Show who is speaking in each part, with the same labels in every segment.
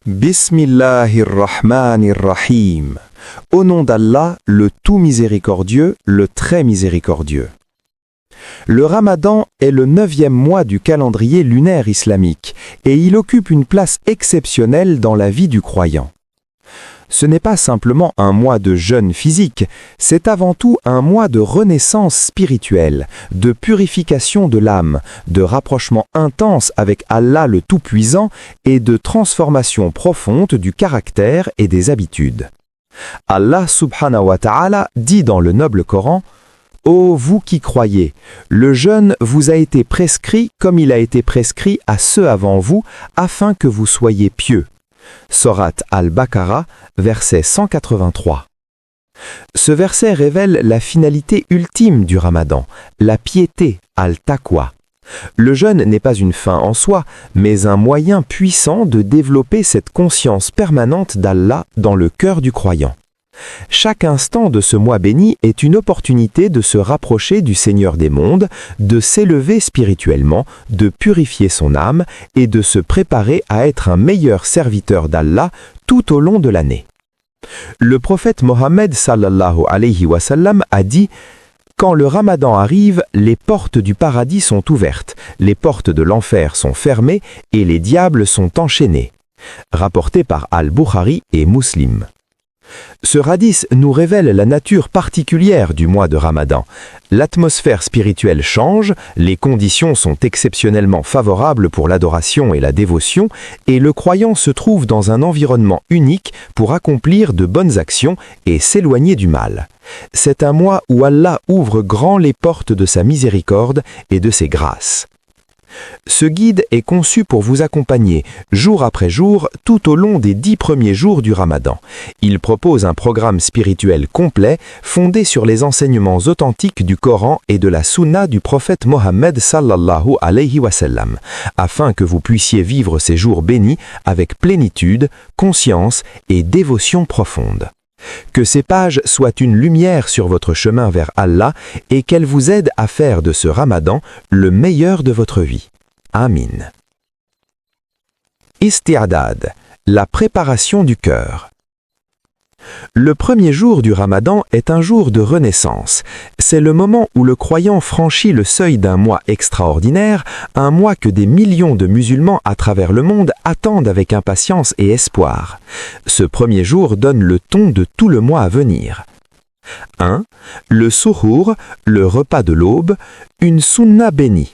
Speaker 1: Bismillahirrahmanirrahim. Au nom d'Allah, le tout miséricordieux, le très miséricordieux. Le Ramadan est le 9e mois du calendrier lunaire islamique et il occupe une place exceptionnelle dans la vie du croyant. Ce n'est pas simplement un mois de jeûne physique, c'est avant tout un mois de renaissance spirituelle, de purification de l'âme, de rapprochement intense avec Allah le Tout-Puissant et de transformation profonde du caractère et des habitudes. Allah subhanahu wa ta'ala dit dans le noble Coran: « Ô vous qui croyez, le jeûne vous a été prescrit comme il a été prescrit à ceux avant vous, afin que vous soyez pieux. » Sourate Al-Baqarah, verset 183. Ce verset révèle la finalité ultime du Ramadan, la piété, al-taqwa. Le jeûne n'est pas une fin en soi, mais un moyen puissant de développer cette conscience permanente d'Allah dans le cœur du croyant. Chaque instant de ce mois béni est une opportunité de se rapprocher du Seigneur des mondes, de s'élever spirituellement, de purifier son âme et de se préparer à être un meilleur serviteur d'Allah tout au long de l'année. Le prophète Mohammed sallallahu alayhi wa sallam a dit: « Quand le Ramadan arrive, les portes du paradis sont ouvertes, les portes de l'enfer sont fermées et les diables sont enchaînés. » Rapporté par Al-Bukhari et Muslim. Ce hadith nous révèle la nature particulière du mois de Ramadan. L'atmosphère spirituelle change, les conditions sont exceptionnellement favorables pour l'adoration et la dévotion, et le croyant se trouve dans un environnement unique pour accomplir de bonnes actions et s'éloigner du mal. C'est un mois où Allah ouvre grand les portes de sa miséricorde et de ses grâces. Ce guide est conçu pour vous accompagner, jour après jour, tout au long des 10 premiers jours du Ramadan. Il propose un programme spirituel complet, fondé sur les enseignements authentiques du Coran et de la Sunna du prophète Mohammed sallallahu alayhi wa sallam, afin que vous puissiez vivre ces jours bénis avec plénitude, conscience et dévotion profonde. Que ces pages soient une lumière sur votre chemin vers Allah et qu'elles vous aident à faire de ce Ramadan le meilleur de votre vie. Amin. Isti'adad, la préparation du cœur. Le premier jour du Ramadan est un jour de renaissance. C'est le moment où le croyant franchit le seuil d'un mois extraordinaire, un mois que des millions de musulmans à travers le monde attendent avec impatience et espoir. Ce premier jour donne le ton de tout le mois à venir. 1. Le suhour, le repas de l'aube, une sunna bénie.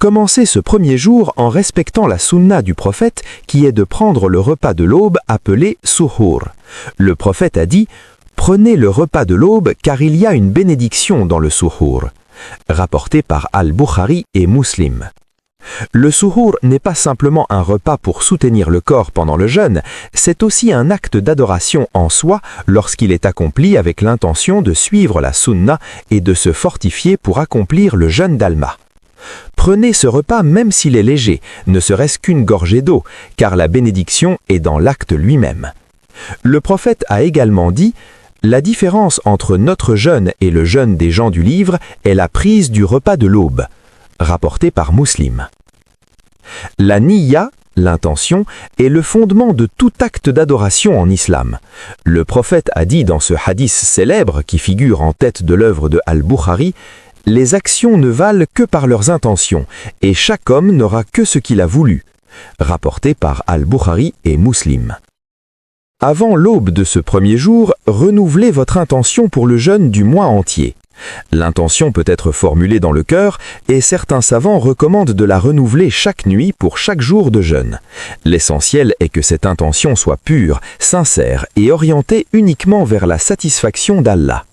Speaker 1: Commencez ce premier jour en respectant la sunna du prophète qui est de prendre le repas de l'aube appelé suhour. Le prophète a dit: « Prenez le repas de l'aube car il y a une bénédiction dans le suhour. » Rapporté par Al-Bukhari et Muslim. Le suhour n'est pas simplement un repas pour soutenir le corps pendant le jeûne, c'est aussi un acte d'adoration en soi lorsqu'il est accompli avec l'intention de suivre la sunna et de se fortifier pour accomplir le jeûne d'Alma. Prenez ce repas même s'il est léger, ne serait-ce qu'une gorgée d'eau, car la bénédiction est dans l'acte lui-même. Le prophète a également dit: « La différence entre notre jeûne et le jeûne des gens du livre est la prise du repas de l'aube. » Rapporté par Muslim. La niyya, l'intention, est le fondement de tout acte d'adoration en islam. Le prophète a dit dans ce hadith célèbre qui figure en tête de l'œuvre de Al-Bukhari: « Les actions ne valent que par leurs intentions, et chaque homme n'aura que ce qu'il a voulu. » Rapporté par Al-Bukhari et Muslim. Avant l'aube de ce premier jour, renouvelez votre intention pour le jeûne du mois entier. L'intention peut être formulée dans le cœur, et certains savants recommandent de la renouveler chaque nuit pour chaque jour de jeûne. L'essentiel est que cette intention soit pure, sincère et orientée uniquement vers la satisfaction d'Allah.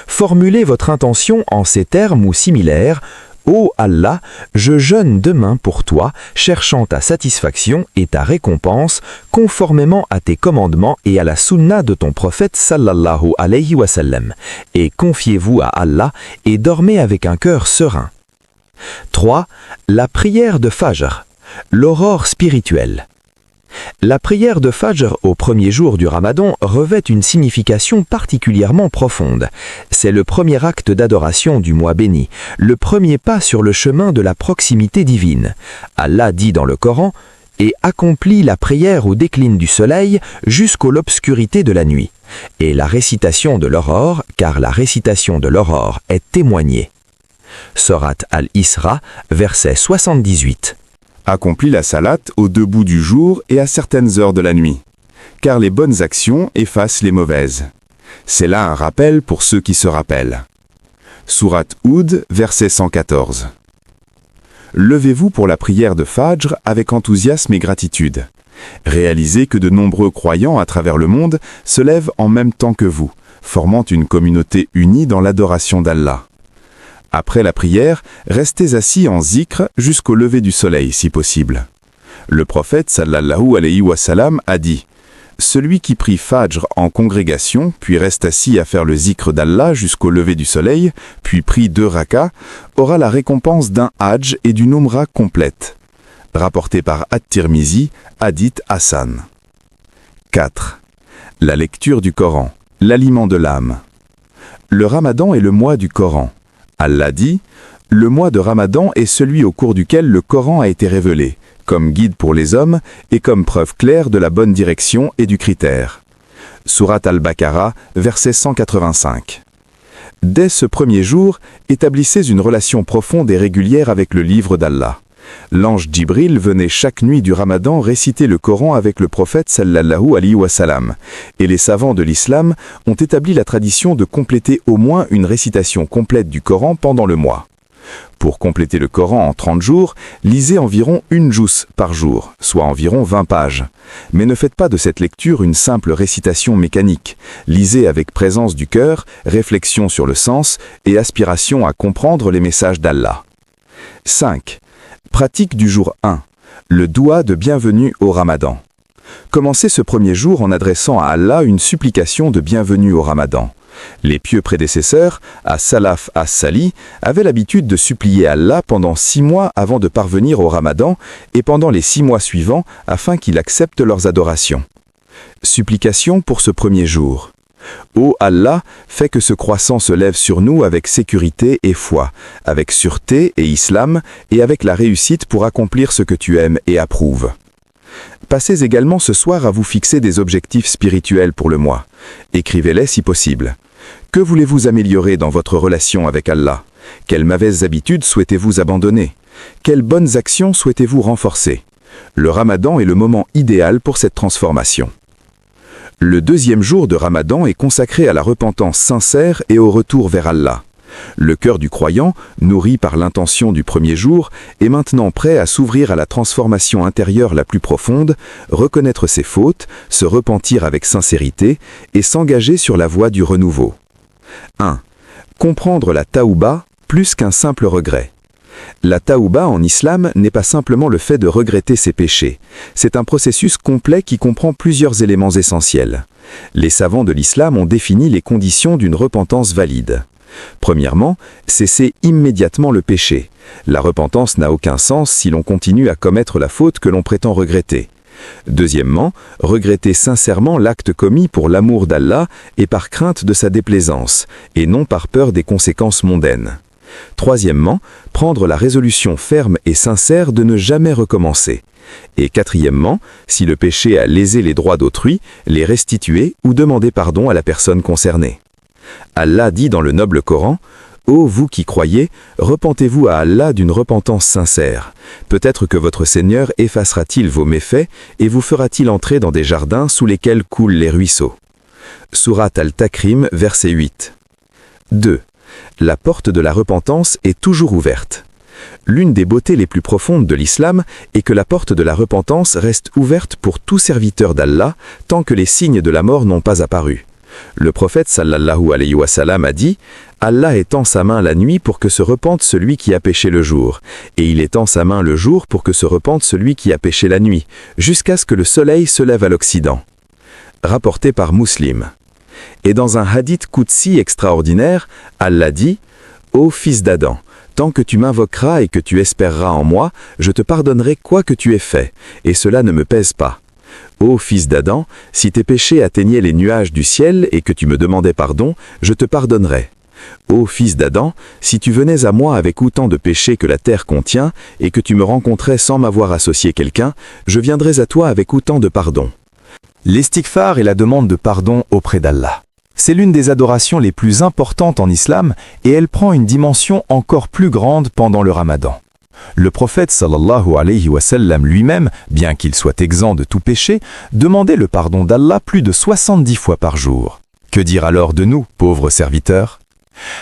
Speaker 1: Formulez votre intention en ces termes ou similaires: « Ô Allah, je jeûne demain pour toi, cherchant ta satisfaction et ta récompense, conformément à tes commandements et à la sunna de ton prophète sallallahu alayhi wa sallam, et confiez-vous à Allah et dormez avec un cœur serein. » 3. La prière de Fajr, l'aurore spirituelle. La prière de Fajr au premier jour du Ramadan revêt une signification particulièrement profonde. C'est le premier acte d'adoration du mois béni, le premier pas sur le chemin de la proximité divine. Allah dit dans le Coran: « et accomplis la prière au déclin du soleil jusqu'à l'obscurité de la nuit, et la récitation de l'aurore, car la récitation de l'aurore est témoignée. Sorat al-Isra, verset 78.
Speaker 2: Accomplis la salate aux deux bouts du jour et à certaines heures de la nuit, car les bonnes actions effacent les mauvaises. C'est là un rappel pour ceux qui se rappellent. Surat Hud, verset 114. Levez-vous pour la prière de Fajr avec enthousiasme et gratitude. Réalisez que de nombreux croyants à travers le monde se lèvent en même temps que vous, formant une communauté unie dans l'adoration d'Allah. Après la prière, restez assis en zikr jusqu'au lever du soleil si possible. Le prophète sallallahu alayhi wa sallam a dit: celui qui prie Fajr en congrégation, puis reste assis à faire le zikr d'Allah jusqu'au lever du soleil, puis prie 2 rakas, aura la récompense d'un hajj et d'une umra complète. Rapporté par At-Tirmizi, hadith Hassan. 4. La lecture du Coran, l'aliment de l'âme. Le Ramadan est le mois du Coran. Allah dit: le mois de Ramadan est celui au cours duquel le Coran a été révélé, comme guide pour les hommes et comme preuve claire de la bonne direction et du critère. Surat al-Baqarah, verset 185. Dès ce premier jour, établissez une relation profonde et régulière avec le livre d'Allah. L'ange Djibril venait chaque nuit du Ramadan réciter le Coran avec le prophète sallallahu alayhi wa sallam, et les savants de l'islam ont établi la tradition de compléter au moins une récitation complète du Coran pendant le mois. Pour compléter le Coran en 30 jours, lisez environ une juz par jour, soit environ 20 pages. Mais ne faites pas de cette lecture une simple récitation mécanique. Lisez avec présence du cœur, réflexion sur le sens et aspiration à comprendre les messages d'Allah. 5. Pratique du jour 1. Le doua de bienvenue au Ramadan. Commencez ce premier jour en adressant à Allah une supplication de bienvenue au Ramadan. Les pieux prédécesseurs, as-Salaf as-Sali, avaient l'habitude de supplier Allah pendant 6 mois avant de parvenir au Ramadan et pendant les 6 mois suivants afin qu'il accepte leurs adorations. Supplication pour ce premier jour. Ô Allah, fais que ce croissant se lève sur nous avec sécurité et foi, avec sûreté et islam, et avec la réussite pour accomplir ce que tu aimes et approuves. Passez également ce soir à vous fixer des objectifs spirituels pour le mois. Écrivez-les si possible. Que voulez-vous améliorer dans votre relation avec Allah? Quelles mauvaises habitudes souhaitez-vous abandonner? Quelles bonnes actions souhaitez-vous renforcer? Le Ramadan est le moment idéal pour cette transformation. Le deuxième jour de Ramadan est consacré à la repentance sincère et au retour vers Allah. Le cœur du croyant, nourri par l'intention du premier jour, est maintenant prêt à s'ouvrir à la transformation intérieure la plus profonde, reconnaître ses fautes, se repentir avec sincérité et s'engager sur la voie du renouveau. 1. Comprendre la taouba plus qu'un simple regret. La taouba en islam n'est pas simplement le fait de regretter ses péchés. C'est un processus complet qui comprend plusieurs éléments essentiels. Les savants de l'islam ont défini les conditions d'une repentance valide. Premièrement, cesser immédiatement le péché. La repentance n'a aucun sens si l'on continue à commettre la faute que l'on prétend regretter. Deuxièmement, regretter sincèrement l'acte commis pour l'amour d'Allah et par crainte de sa déplaisance, et non par peur des conséquences mondaines. Troisièmement, prendre la résolution ferme et sincère de ne jamais recommencer. Et quatrièmement, si le péché a lésé les droits d'autrui, les restituer ou demander pardon à la personne concernée. Allah dit dans le noble Coran: « Ô vous qui croyez, repentez-vous à Allah d'une repentance sincère. Peut-être que votre Seigneur effacera-t-il vos méfaits et vous fera-t-il entrer dans des jardins sous lesquels coulent les ruisseaux. » Surat al-Takrim, verset 8. 2. La porte de la repentance est toujours ouverte. L'une des beautés les plus profondes de l'islam est que la porte de la repentance reste ouverte pour tout serviteur d'Allah tant que les signes de la mort n'ont pas apparu. Le prophète sallallahu alayhi wa sallam a dit: « Allah étend sa main la nuit pour que se repente celui qui a péché le jour, et il étend sa main le jour pour que se repente celui qui a péché la nuit, jusqu'à ce que le soleil se lève à l'Occident. » Rapporté par Muslim. Et dans un hadith Qudsi extraordinaire, Allah dit: « Ô fils d'Adam, tant que tu m'invoqueras et que tu espéreras en moi, je te pardonnerai quoi que tu aies fait, et cela ne me pèse pas. Ô fils d'Adam, si tes péchés atteignaient les nuages du ciel et que tu me demandais pardon, je te pardonnerai. Ô fils d'Adam, si tu venais à moi avec autant de péchés que la terre contient, et que tu me rencontrais sans m'avoir associé quelqu'un, je viendrais à toi avec autant de pardon.
Speaker 1: L'istighfar est la demande de pardon auprès d'Allah. C'est l'une des adorations les plus importantes en islam et elle prend une dimension encore plus grande pendant le ramadan. Le prophète sallallahu alayhi wa sallam lui-même, bien qu'il soit exempt de tout péché, demandait le pardon d'Allah plus de 70 fois par jour. Que dire alors de nous, pauvres serviteurs ?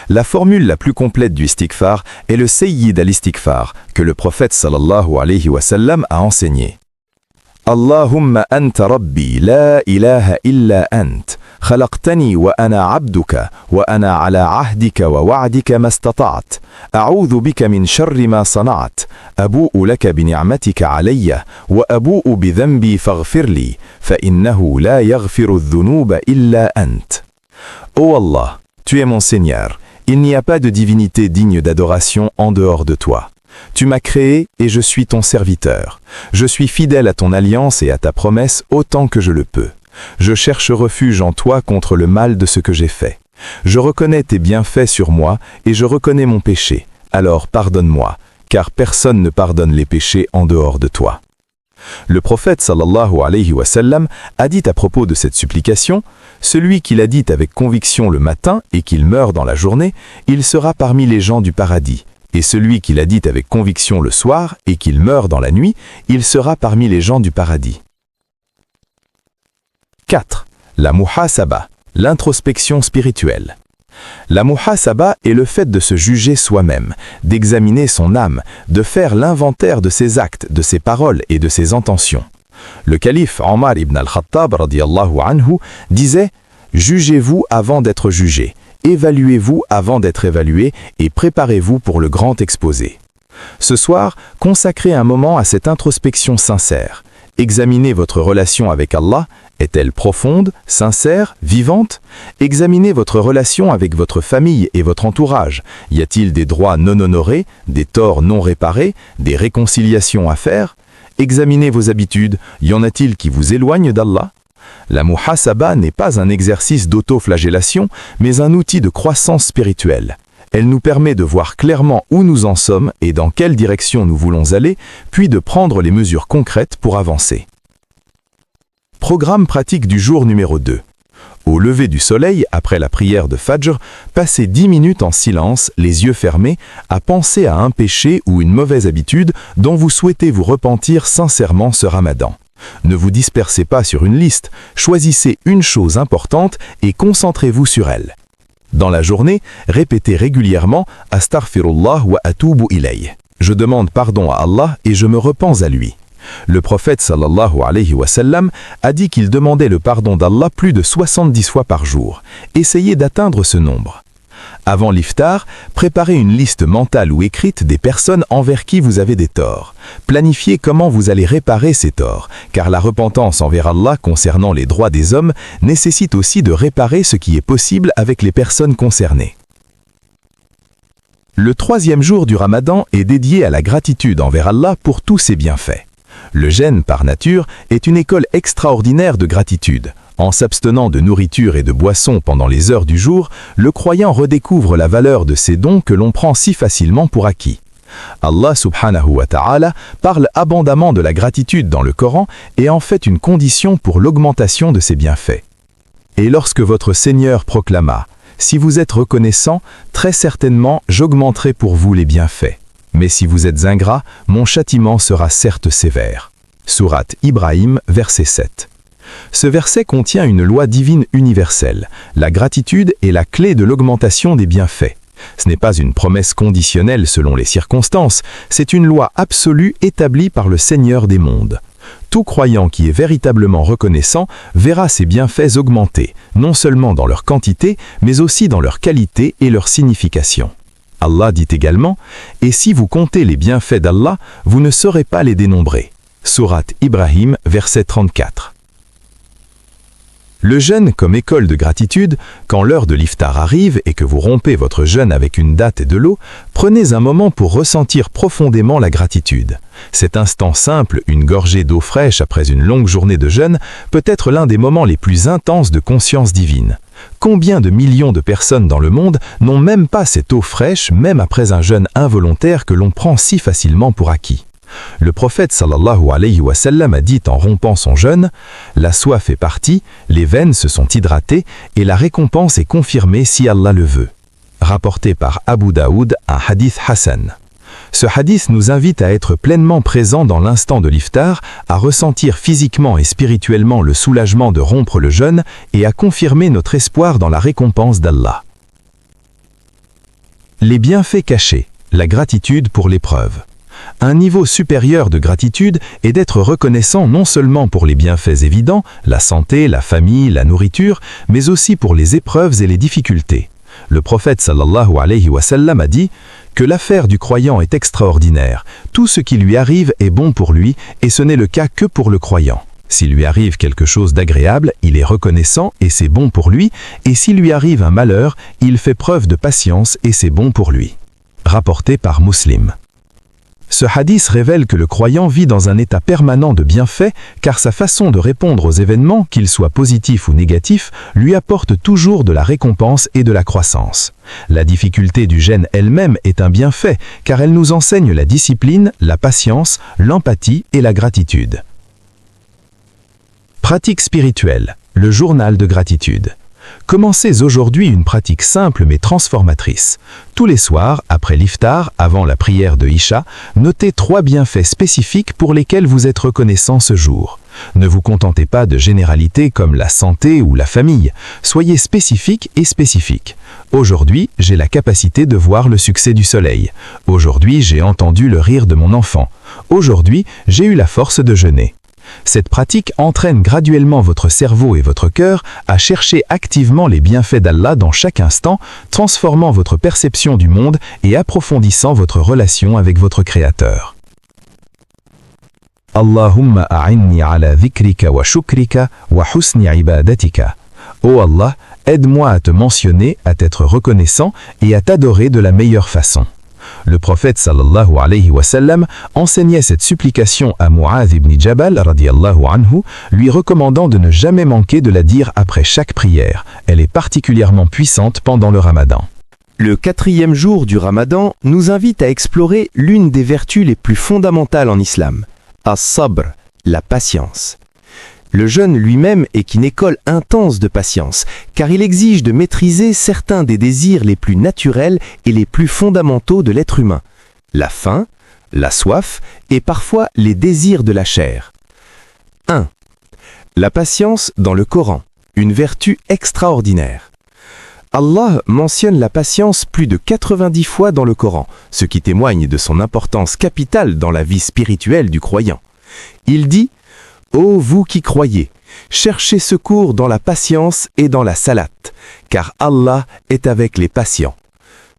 Speaker 1: La formule la plus complète du istighfar est le Sayyid al-Istighfar, que le prophète sallallahu alayhi wa sallam a enseigné. Allahumma anta rabbi la ilaha illa ant. خلقتني وأنا عبدك وأنا على عهدك ووعدك ما استطعت أعوذ بك من شر ما صنعت أبوء لك بنعمتك علي وأبوء بذنبي فاغفر لي فإنه لا يغفر الذنوب إلا أنت. Ô Allah, tu es mon Seigneur, il n'y a pas de divinité digne d'adoration en dehors de toi. Tu m'as créé et je suis ton serviteur. Je suis fidèle à ton alliance et à ta promesse autant que je le peux. Je cherche refuge en toi contre le mal de ce que j'ai fait. Je reconnais tes bienfaits sur moi et je reconnais mon péché. Alors pardonne-moi, car personne ne pardonne les péchés en dehors de toi. Le prophète sallallahu alayhi wa sallam a dit à propos de cette supplication, « Celui qui la dit avec conviction le matin et qu'il meurt dans la journée, il sera parmi les gens du paradis. Et celui qui la dit avec conviction le soir et qu'il meurt dans la nuit, il sera parmi les gens du paradis. » 4. La muhasaba, l'introspection spirituelle. La muhasaba est le fait de se juger soi-même, d'examiner son âme, de faire l'inventaire de ses actes, de ses paroles et de ses intentions. Le calife Omar ibn al-Khattab radiyallahu anhu disait « Jugez-vous avant d'être jugé, évaluez-vous avant d'être évalué et préparez-vous pour le grand exposé. » Ce soir, consacrez un moment à cette introspection sincère. Examinez votre relation avec Allah. Est-elle profonde, sincère, vivante? Examinez votre relation avec votre famille et votre entourage. Y a-t-il des droits non honorés, des torts non réparés, des réconciliations à faire? Examinez vos habitudes. Y en a-t-il qui vous éloignent d'Allah? La muhasaba n'est pas un exercice d'autoflagellation, mais un outil de croissance spirituelle. Elle nous permet de voir clairement où nous en sommes et dans quelle direction nous voulons aller, puis de prendre les mesures concrètes pour avancer. Programme pratique du jour numéro 2. Au lever du soleil, après la prière de Fajr, passez 10 minutes en silence, les yeux fermés, à penser à un péché ou une mauvaise habitude dont vous souhaitez vous repentir sincèrement ce ramadan. Ne vous dispersez pas sur une liste, choisissez une chose importante et concentrez-vous sur elle. Dans la journée, répétez régulièrement « Astaghfirullah wa atubu ilayh ». Je demande pardon à Allah et je me repens à lui. Le prophète sallallahu alayhi wa sallam a dit qu'il demandait le pardon d'Allah plus de 70 fois par jour. Essayez d'atteindre ce nombre. Avant l'iftar, préparez une liste mentale ou écrite des personnes envers qui vous avez des torts. Planifiez comment vous allez réparer ces torts, car la repentance envers Allah concernant les droits des hommes nécessite aussi de réparer ce qui est possible avec les personnes concernées. Le 3e jour du Ramadan est dédié à la gratitude envers Allah pour tous ses bienfaits. Le jeûne, par nature, est une école extraordinaire de gratitude. En s'abstenant de nourriture et de boissons pendant les heures du jour, le croyant redécouvre la valeur de ces dons que l'on prend si facilement pour acquis. Allah subhanahu wa ta'ala parle abondamment de la gratitude dans le Coran et en fait une condition pour l'augmentation de ses bienfaits. Et lorsque votre Seigneur proclama « Si vous êtes reconnaissant, très certainement j'augmenterai pour vous les bienfaits. Mais si vous êtes ingrat, mon châtiment sera certes sévère. » Sourate Ibrahim, verset 7. Ce verset contient une loi divine universelle. La gratitude est la clé de l'augmentation des bienfaits. Ce n'est pas une promesse conditionnelle selon les circonstances, c'est une loi absolue établie par le Seigneur des mondes. Tout croyant qui est véritablement reconnaissant verra ses bienfaits augmenter, non seulement dans leur quantité, mais aussi dans leur qualité et leur signification. Allah dit également « Et si vous comptez les bienfaits d'Allah, vous ne saurez pas les dénombrer. » Sourate Ibrahim, verset 34. Le jeûne comme école de gratitude, quand l'heure de l'iftar arrive et que vous rompez votre jeûne avec une date et de l'eau, prenez un moment pour ressentir profondément la gratitude. Cet instant simple, une gorgée d'eau fraîche après une longue journée de jeûne, peut être l'un des moments les plus intenses de conscience divine.
Speaker 3: Combien de millions de personnes dans le monde n'ont même pas cette eau fraîche, même après un jeûne involontaire que l'on prend si facilement pour acquis? Le prophète sallallahu alayhi wa sallam a dit en rompant son jeûne: « La soif est partie, les veines se sont hydratées et la récompense est confirmée si Allah le veut. » Rapporté par Abu Daoud, un hadith Hassan. Ce hadith nous invite à être pleinement présents dans l'instant de l'iftar, à ressentir physiquement et spirituellement le soulagement de rompre le jeûne et à confirmer notre espoir dans la récompense d'Allah. Les bienfaits cachés, la gratitude pour l'épreuve. Un niveau supérieur de gratitude est d'être reconnaissant non seulement pour les bienfaits évidents, la santé, la famille, la nourriture, mais aussi pour les épreuves et les difficultés. Le prophète sallallahu alayhi wa sallam a dit que l'affaire du croyant est extraordinaire. Tout ce qui lui arrive est bon pour lui et ce n'est le cas que pour le croyant. S'il lui arrive quelque chose d'agréable, il est reconnaissant et c'est bon pour lui, et s'il lui arrive un malheur, il fait preuve de patience et c'est bon pour lui. Rapporté par Muslim. Ce hadith révèle que le croyant vit dans un état permanent de bienfait car sa façon de répondre aux événements, qu'ils soient positifs ou négatifs, lui apporte toujours de la récompense et de la croissance. La difficulté du jeûne elle-même est un bienfait car elle nous enseigne la discipline, la patience, l'empathie et la gratitude. Pratique spirituelle, le journal de gratitude. Commencez aujourd'hui une pratique simple mais transformatrice. Tous les soirs, après l'iftar, avant la prière de Isha, notez 3 bienfaits spécifiques pour lesquels vous êtes reconnaissant ce jour. Ne vous contentez pas de généralités comme la santé ou la famille. Soyez spécifique et spécifique. Aujourd'hui, j'ai la capacité de voir le succès du soleil. Aujourd'hui, j'ai entendu le rire de mon enfant. Aujourd'hui, j'ai eu la force de jeûner. Cette pratique entraîne graduellement votre cerveau et votre cœur à chercher activement les bienfaits d'Allah dans chaque instant, transformant votre perception du monde et approfondissant votre relation avec votre Créateur. Allahumma a'inni ala dhikrika wa shukrika wa husni ibadatika. Ô Allah, aide-moi à te mentionner, à t'être reconnaissant et à t'adorer de la meilleure façon. Le prophète sallallahu alayhi wa sallam enseignait cette supplication à Mu'adh ibn Jabal radiyallahu anhu, lui recommandant de ne jamais manquer de la dire après chaque prière. Elle est particulièrement puissante pendant le Ramadan.
Speaker 1: Le 4e jour du Ramadan nous invite à explorer l'une des vertus les plus fondamentales en islam, as-sabr, la patience. Le jeûne lui-même est une école intense de patience, car il exige de maîtriser certains des désirs les plus naturels et les plus fondamentaux de l'être humain, la faim, la soif et parfois les désirs de la chair. 1. La patience dans le Coran, une vertu extraordinaire. Allah mentionne la patience plus de 90 fois dans le Coran, ce qui témoigne de son importance capitale dans la vie spirituelle du croyant. Il dit: ô vous qui croyez, cherchez secours dans la patience et dans la salate, car Allah est avec les patients.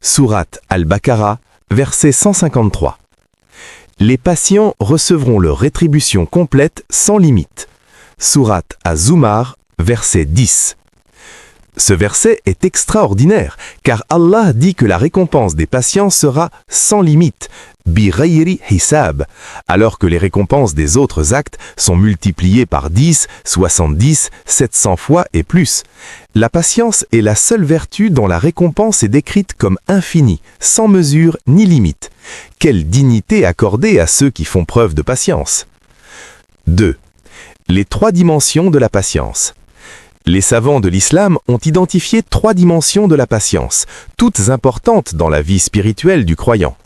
Speaker 1: Sourate Al-Baqarah, verset 153. Les patients recevront leur rétribution complète sans limite. Sourate Az-Zumar, verset 10. Ce verset est extraordinaire, car Allah dit que la récompense des patients sera sans limite, bi ghayri hisab, alors que les récompenses des autres actes sont multipliées par 10, 70, 700 fois et plus. La patience est la seule vertu dont la récompense est décrite comme infinie, sans mesure ni limite. Quelle dignité accordée à ceux qui font preuve de patience. 2. Les 3 dimensions de la patience. Les savants de l'islam ont identifié 3 dimensions de la patience, toutes importantes dans la vie spirituelle du croyant.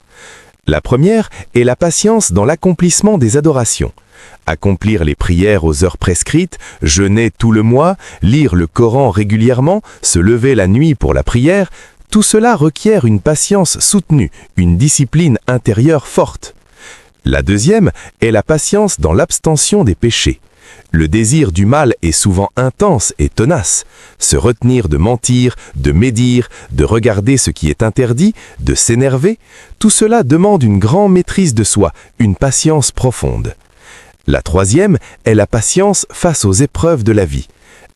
Speaker 1: La première est la patience dans l'accomplissement des adorations. Accomplir les prières aux heures prescrites, jeûner tout le mois, lire le Coran régulièrement, se lever la nuit pour la prière, tout cela requiert une patience soutenue, une discipline intérieure forte. La deuxième est la patience dans l'abstention des péchés. Le désir du mal est souvent intense et tenace. Se retenir de mentir, de médire, de regarder ce qui est interdit, de s'énerver, tout cela demande une grande maîtrise de soi, une patience profonde. La troisième est la patience face aux épreuves de la vie.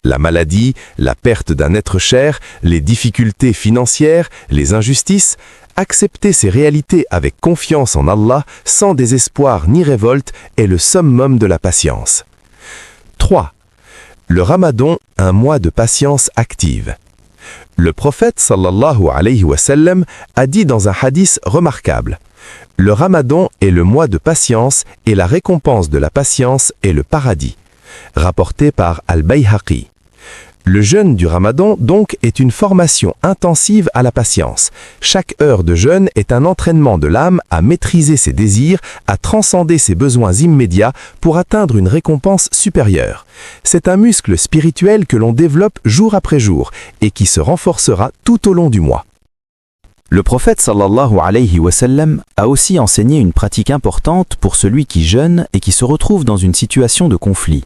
Speaker 1: La maladie, la perte d'un être cher, les difficultés financières, les injustices. Accepter ces réalités avec confiance en Allah, sans désespoir ni révolte, est le summum de la patience. 3. Le Ramadan, un mois de patience active.
Speaker 3: Le prophète sallallahu alayhi wa sallam a dit dans un hadith remarquable: le Ramadan est le mois de patience et la récompense de la patience est le paradis. Rapporté par Al-Bayhaqi. Le jeûne du Ramadan, donc, est une formation intensive à la patience. Chaque heure de jeûne est un entraînement de l'âme à maîtriser ses désirs, à transcender ses besoins immédiats pour atteindre une récompense supérieure. C'est un muscle spirituel que l'on développe jour après jour et qui se renforcera tout au long du mois.
Speaker 1: Le prophète sallallahu alayhi wa sallam a aussi enseigné une pratique importante pour celui qui jeûne et qui se retrouve dans une situation de conflit.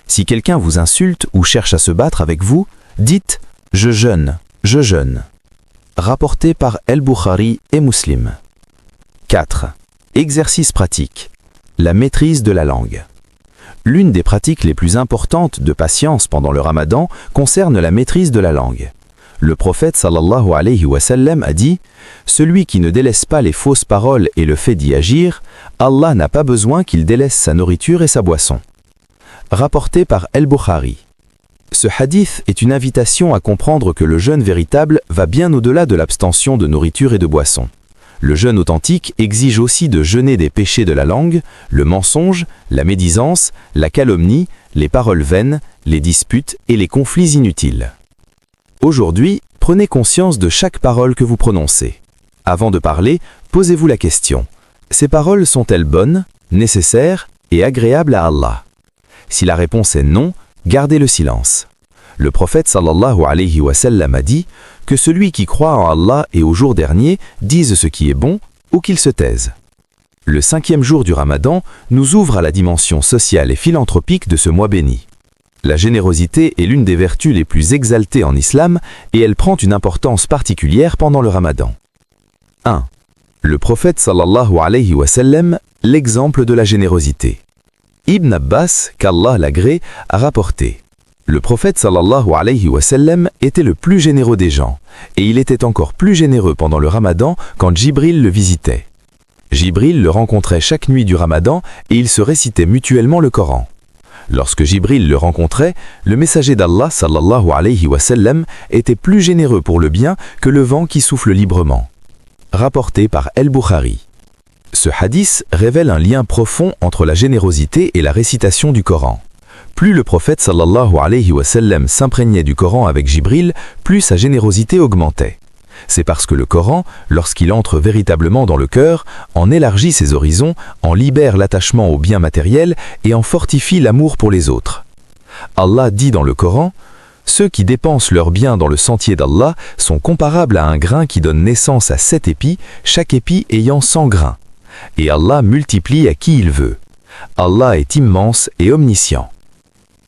Speaker 1: Si quelqu'un vous insulte ou cherche à se battre avec vous, dites « Je jeûne, je jeûne ». Rapporté par El-Bukhari et Muslim. 4. Exercice pratique. La maîtrise de la langue. L'une des pratiques les plus importantes de patience pendant le Ramadan concerne la maîtrise de la langue. Le prophète sallallahu alayhi wa sallam a dit « Celui qui ne délaisse pas les fausses paroles et le fait d'y agir, Allah n'a pas besoin qu'il délaisse sa nourriture et sa boisson. » Rapporté par El-Bukhari. Ce hadith est une invitation à comprendre que le jeûne véritable va bien au-delà de l'abstention de nourriture et de boisson. Le jeûne authentique exige aussi de jeûner des péchés de la langue, le mensonge, la médisance, la calomnie, les paroles vaines, les disputes et les conflits inutiles. Aujourd'hui, prenez conscience de chaque parole que vous prononcez. Avant de parler, posez-vous la question: ces paroles sont-elles bonnes, nécessaires et agréables à Allah? Si la réponse est non, gardez le silence. Le prophète sallallahu alayhi wa sallam a dit que celui qui croit en Allah et au jour dernier dise ce qui est bon ou qu'il se taise. Le 5e jour du Ramadan nous ouvre à la dimension sociale et philanthropique de ce mois béni. La générosité est l'une des vertus les plus exaltées en islam et elle prend une importance particulière pendant le Ramadan. 1. Le prophète sallallahu alayhi wa sallam, l'exemple de la générosité. Ibn Abbas, qu'Allah l'agrée, a rapporté: le prophète sallallahu alayhi wa sallam était le plus généreux des gens, et il était encore plus généreux pendant le Ramadan quand Jibril le visitait. Jibril le rencontrait chaque nuit du Ramadan et ils se récitaient mutuellement le Coran. Lorsque Jibril le rencontrait, le messager d'Allah sallallahu alayhi wa sallam était plus généreux pour le bien que le vent qui souffle librement. Rapporté par El-Bukhari. Ce hadith révèle un lien profond entre la générosité et la récitation du Coran. Plus le prophète sallallahu alayhi wa sallam s'imprégnait du Coran avec Jibril, plus sa générosité augmentait. C'est parce que le Coran, lorsqu'il entre véritablement dans le cœur, en élargit ses horizons, en libère l'attachement aux biens matériels et en fortifie l'amour pour les autres. Allah dit dans le Coran: « Ceux qui dépensent leurs biens dans le sentier d'Allah sont comparables à un grain qui donne naissance à 7 épis, chaque épi ayant 100 grains. Et Allah multiplie à qui il veut. Allah est immense et omniscient. »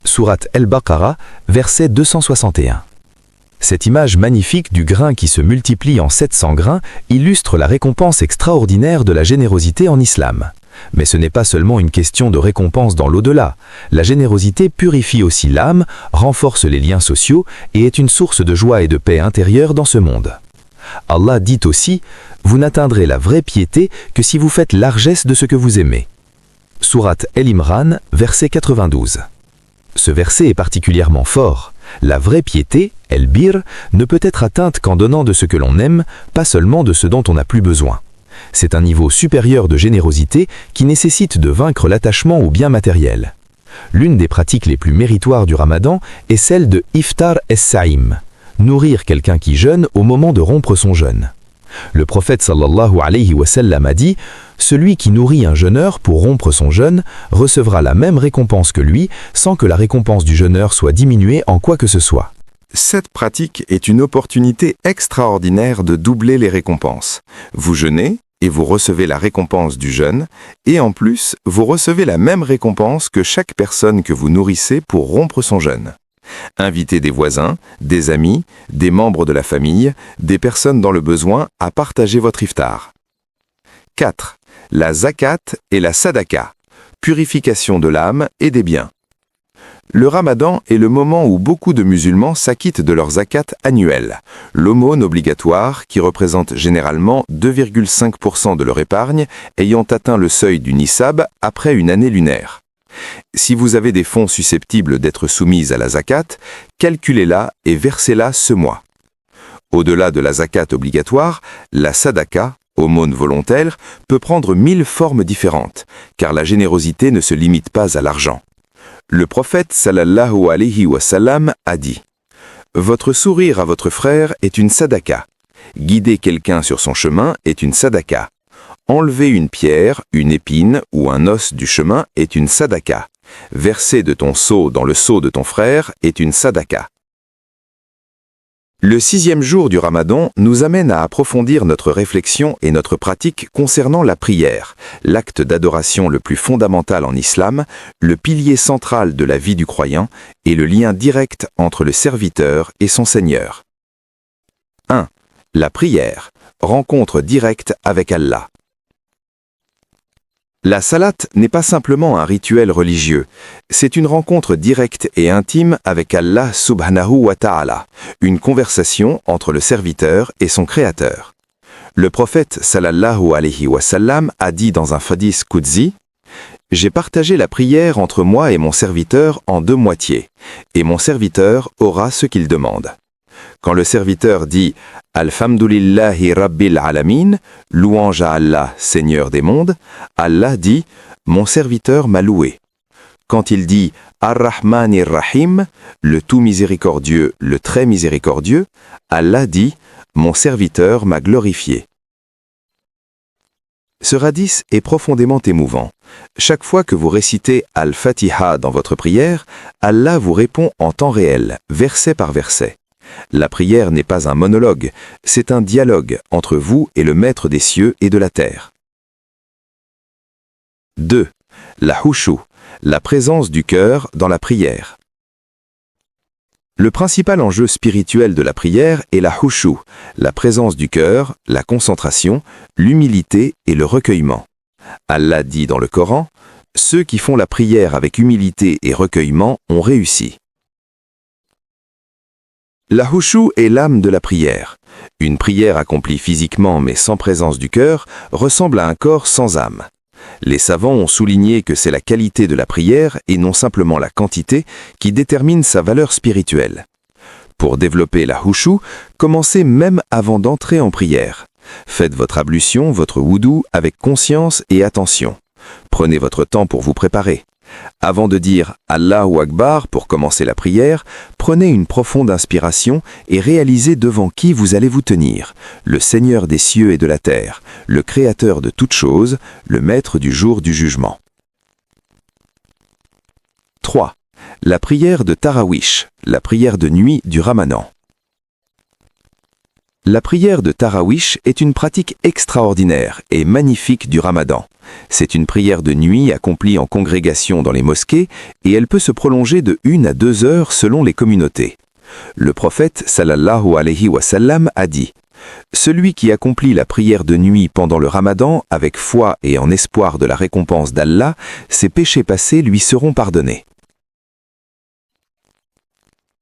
Speaker 1: Sourate Al-Baqarah, verset 261. Cette image magnifique du grain qui se multiplie en 700 grains illustre la récompense extraordinaire de la générosité en islam. Mais ce n'est pas seulement une question de récompense dans l'au-delà. La générosité purifie aussi l'âme, renforce les liens sociaux et est une source de joie et de paix intérieure dans ce monde. Allah dit aussi: « Vous n'atteindrez la vraie piété que si vous faites largesse de ce que vous aimez. » Sourate El-Imran, verset 92. Ce verset est particulièrement fort. La vraie piété, El-Bir, ne peut être atteinte qu'en donnant de ce que l'on aime, pas seulement de ce dont on n'a plus besoin. C'est un niveau supérieur de générosité qui nécessite de vaincre l'attachement aux biens matériels. L'une des pratiques les plus méritoires du Ramadan est celle de Iftar es-Saïm, nourrir quelqu'un qui jeûne au moment de rompre son jeûne. Le prophète sallallahu alayhi wa sallam a dit: « Celui qui nourrit un jeûneur pour rompre son jeûne recevra la même récompense que lui, sans que la récompense du jeûneur soit diminuée en quoi que ce soit. »
Speaker 2: Cette pratique est une opportunité extraordinaire de doubler les récompenses. Vous jeûnez et vous recevez la récompense du jeûne, et en plus, vous recevez la même récompense que chaque personne que vous nourrissez pour rompre son jeûne. Invitez des voisins, des amis, des membres de la famille, des personnes dans le besoin à partager votre iftar. 4. La zakat et la sadaka, purification de l'âme et des biens. Le Ramadan est le moment où beaucoup de musulmans s'acquittent de leur zakat annuelle, l'aumône obligatoire qui représente généralement 2,5% de leur épargne ayant atteint le seuil du nisab après une année lunaire. Si vous avez des fonds susceptibles d'être soumis à la zakat, calculez-la et versez-la ce mois. Au-delà de la zakat obligatoire, la sadaka, aumône volontaire, peut prendre 1000 formes différentes, car la générosité ne se limite pas à l'argent. Le prophète sallallahu alayhi wa sallam a dit « Votre sourire à votre frère est une sadaka. Guider quelqu'un sur son chemin est une sadaka. Enlever une pierre, une épine ou un os du chemin est une sadaka. Verser de ton seau dans le seau de ton frère est une sadaka. » Le 6e jour du Ramadan nous amène à approfondir notre réflexion et notre pratique concernant la prière, l'acte d'adoration le plus fondamental en islam, le pilier central de la vie du croyant et le lien direct entre le serviteur et son Seigneur. 1. La prière, rencontre directe avec Allah. La salat n'est pas simplement un rituel religieux, c'est une rencontre directe et intime avec Allah subhanahu wa ta'ala, une conversation entre le serviteur et son créateur. Le prophète sallallahu alayhi wa sallam a dit dans un hadith qudsi « J'ai partagé la prière entre moi et mon serviteur en 2 moitiés, et mon serviteur aura ce qu'il demande. » Quand le serviteur dit « Alhamdulillahi Rabbil Alamin » louange à Allah, Seigneur des mondes, Allah dit « Mon serviteur m'a loué ». Quand il dit « Ar-Rahmanir Rahim » le tout miséricordieux, le très miséricordieux, Allah dit « Mon serviteur m'a glorifié ». Ce hadith est profondément émouvant. Chaque fois que vous récitez Al-Fatiha dans votre prière, Allah vous répond en temps réel, verset par verset. La prière n'est pas un monologue, c'est un dialogue entre vous et le Maître des cieux et de la terre. 2. La hushu, la présence du cœur dans la prière. Le principal enjeu spirituel de la prière est la hushu, la présence du cœur, la concentration, l'humilité et le recueillement. Allah dit dans le Coran, « Ceux qui font la prière avec humilité et recueillement ont réussi. » La hushu est l'âme de la prière. Une prière accomplie physiquement mais sans présence du cœur ressemble à un corps sans âme. Les savants ont souligné que c'est la qualité de la prière et non simplement la quantité qui détermine sa valeur spirituelle. Pour développer la hushu, commencez même avant d'entrer en prière. Faites votre ablution, votre wudu avec conscience et attention. Prenez votre temps pour vous préparer. Avant de dire « Allahu Akbar » pour commencer la prière, prenez une profonde inspiration et réalisez devant qui vous allez vous tenir, le Seigneur des cieux et de la terre, le Créateur de toutes choses, le Maître du jour du jugement. 3. La prière de Tarawish, la prière de nuit du Ramadan. La prière de Tarawish est une pratique extraordinaire et magnifique du Ramadan. C'est une prière de nuit accomplie en congrégation dans les mosquées et elle peut se prolonger de 1 à 2 heures selon les communautés. Le prophète sallallahu alayhi wa sallam a dit « Celui qui accomplit la prière de nuit pendant le Ramadan avec foi et en espoir de la récompense d'Allah, ses péchés passés lui seront pardonnés. »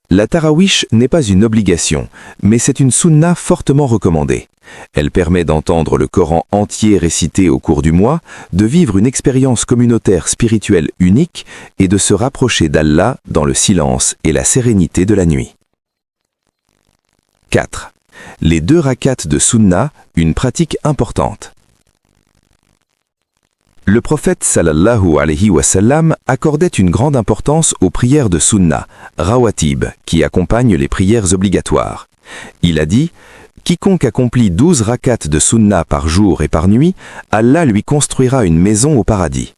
Speaker 2: La Tarawish n'est pas une obligation, mais c'est une sunna fortement recommandée. Elle permet d'entendre le Coran entier récité au cours du mois, de vivre une expérience communautaire spirituelle unique et de se rapprocher d'Allah dans le silence et la sérénité de la nuit. 4. Les 2 rakats de sunna, une pratique importante. Le prophète sallallahu alayhi wa sallam accordait une grande importance aux prières de sunna, rawatib, qui accompagnent les prières obligatoires. Il a dit « Quiconque accomplit 12 rakats de sunna par jour et par nuit, Allah lui construira une maison au paradis. »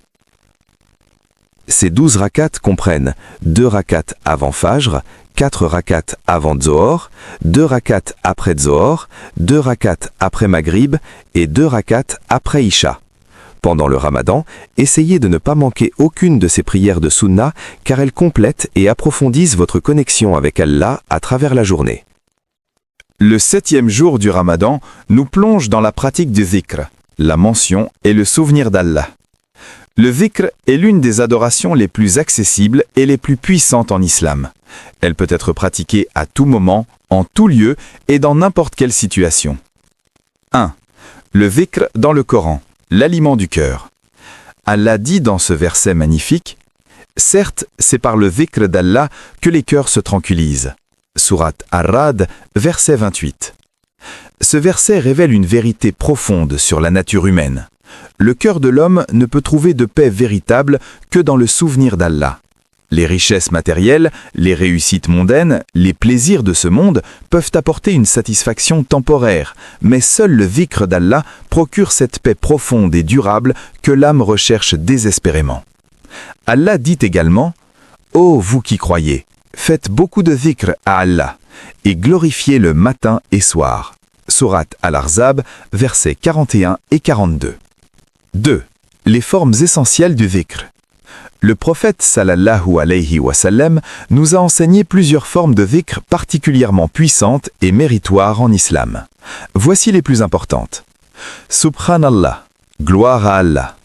Speaker 2: Ces 12 rakats comprennent 2 rakats avant Fajr, 4 rakats avant Zohor, 2 rakats après Zohor, 2 rakats après Maghrib et 2 rakats après Isha. Pendant le Ramadan, essayez de ne pas manquer aucune de ces prières de sunna car elles complètent et approfondissent votre connexion avec Allah à travers la journée.
Speaker 4: Le 7e jour du Ramadan nous plonge dans la pratique du dhikr, la mention et le souvenir d'Allah. Le dhikr est l'une des adorations les plus accessibles et les plus puissantes en islam. Elle peut être pratiquée à tout moment, en tout lieu et dans n'importe quelle situation. 1. Le dhikr dans le Coran, l'aliment du cœur. Allah dit dans ce verset magnifique « Certes, c'est par le dhikr d'Allah que les cœurs se tranquillisent. » Sourate Ar-Ra'd, verset 28. Ce verset révèle une vérité profonde sur la nature humaine. Le cœur de l'homme ne peut trouver de paix véritable que dans le souvenir d'Allah. Les richesses matérielles, les réussites mondaines, les plaisirs de ce monde peuvent apporter une satisfaction temporaire, mais seul le dhikr d'Allah procure cette paix profonde et durable que l'âme recherche désespérément. Allah dit également « Ô vous qui croyez, faites beaucoup de dhikr à Allah et glorifiez-le matin et soir. » Sourate Al-Ahzab, versets 41 et 42. 2. Les formes essentielles du dhikr. Le prophète sallallahu alayhi wa sallam nous a enseigné plusieurs formes de dhikr particulièrement puissantes et méritoires en islam. Voici les plus importantes. Subhanallah, gloire à Allah.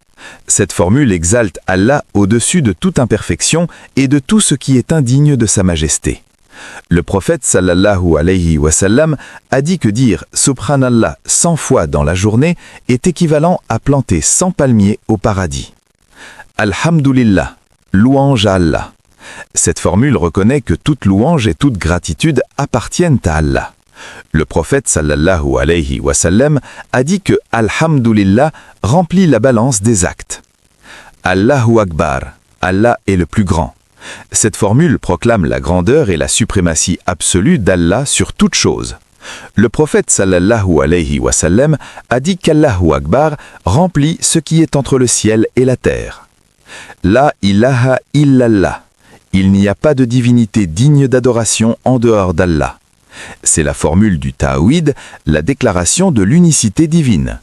Speaker 4: Cette formule exalte Allah au-dessus de toute imperfection et de tout ce qui est indigne de sa majesté. Le prophète sallallahu alayhi wa sallam a dit que dire Subhanallah 100 fois dans la journée est équivalent à planter 100 palmiers au paradis. Alhamdulillah, louange à Allah. Cette formule reconnaît que toute louange et toute gratitude appartiennent à Allah. Le prophète sallallahu alayhi wa sallam a dit que Alhamdulillah remplit la balance des actes. Allahu Akbar, Allah est le plus grand. Cette formule proclame la grandeur et la suprématie absolue d'Allah sur toute chose. Le prophète sallallahu alayhi wa sallam a dit qu'Allahu Akbar remplit ce qui est entre le ciel et la terre. La ilaha illallah. Il n'y a pas de divinité digne d'adoration en dehors d'Allah. C'est la formule du Tawhid, la déclaration de l'unicité divine.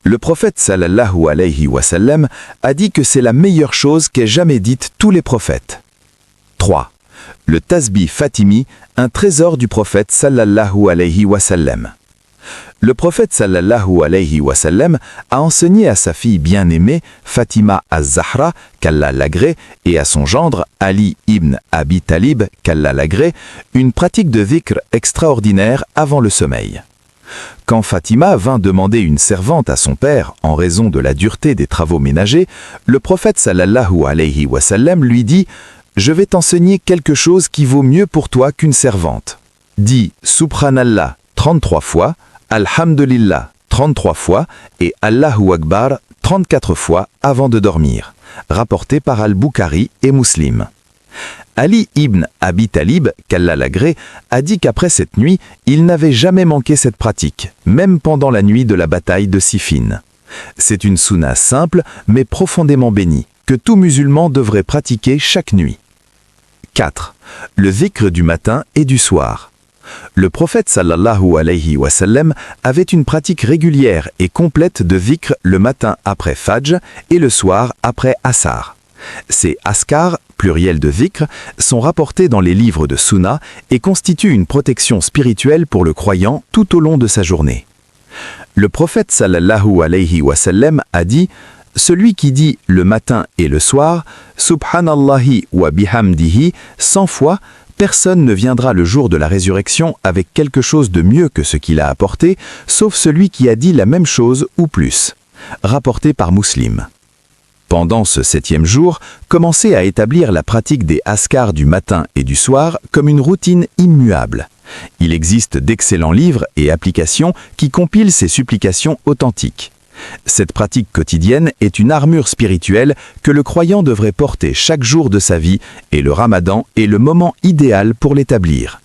Speaker 4: Le prophète sallallahu alayhi wa sallam a dit que c'est la meilleure chose qu'aient jamais dite tous les prophètes. 3. Le tasbih fatimi, un trésor du prophète sallallahu alayhi wa sallam. Le prophète sallallahu alayhi wa sallam a enseigné à sa fille bien-aimée Fatima az-Zahra, qu'Allah l'agrée, et à son gendre Ali ibn Abi Talib, qu'Allah l'agrée, une pratique de dhikr extraordinaire avant le sommeil. Quand Fatima vint demander une servante à son père en raison de la dureté des travaux ménagers, le prophète sallallahu alayhi wa sallam lui dit « Je vais t'enseigner quelque chose qui vaut mieux pour toi qu'une servante. Dis Subhanallah 33 fois, Alhamdulillah 33 fois et Allahu Akbar 34 fois avant de dormir, rapporté par Al-Bukhari et Muslim. Ali ibn Abi Talib, qu'Allah l'agrée, a dit qu'après cette nuit, il n'avait jamais manqué cette pratique, même pendant la nuit de la bataille de Siffin. C'est une sunna simple mais profondément bénie, que tout musulman devrait pratiquer chaque nuit. 4. Le dhikr du matin et du soir. Le prophète sallallahu alayhi wa sallam avait une pratique régulière et complète de dhikr le matin après Fajr et le soir après Asar. Ces askar, pluriel de dhikr, sont rapportés dans les livres de Sunna et constituent une protection spirituelle pour le croyant tout au long de sa journée. Le prophète sallallahu alayhi wa sallam a dit « Celui qui dit le matin et le soir, Subhanallahi wa bihamdihi 100 fois, personne ne viendra le jour de la résurrection avec quelque chose de mieux que ce qu'il a apporté, sauf celui qui a dit la même chose ou plus. » Rapporté par Muslim. Pendant ce 7e jour, commencez à établir la pratique des askars du matin et du soir comme une routine immuable. Il existe d'excellents livres et applications qui compilent ces supplications authentiques. Cette pratique quotidienne est une armure spirituelle que le croyant devrait porter chaque jour de sa vie et le Ramadan est le moment idéal pour l'établir.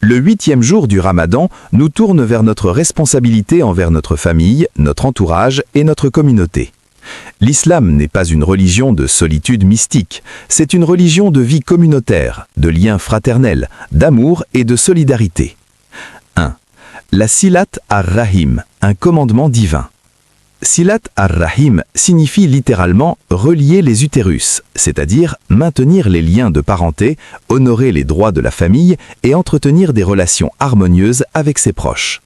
Speaker 4: Le 8e jour du Ramadan nous tourne vers notre responsabilité envers notre famille, notre entourage et notre communauté. L'islam n'est pas une religion de solitude mystique, c'est une religion de vie communautaire, de liens fraternels, d'amour et de solidarité. 1. La Silat ar-Rahim, un commandement divin. Silat ar-Rahim signifie littéralement relier les utérus, c'est-à-dire maintenir les liens de parenté, honorer les droits de la famille et entretenir des relations harmonieuses avec ses proches.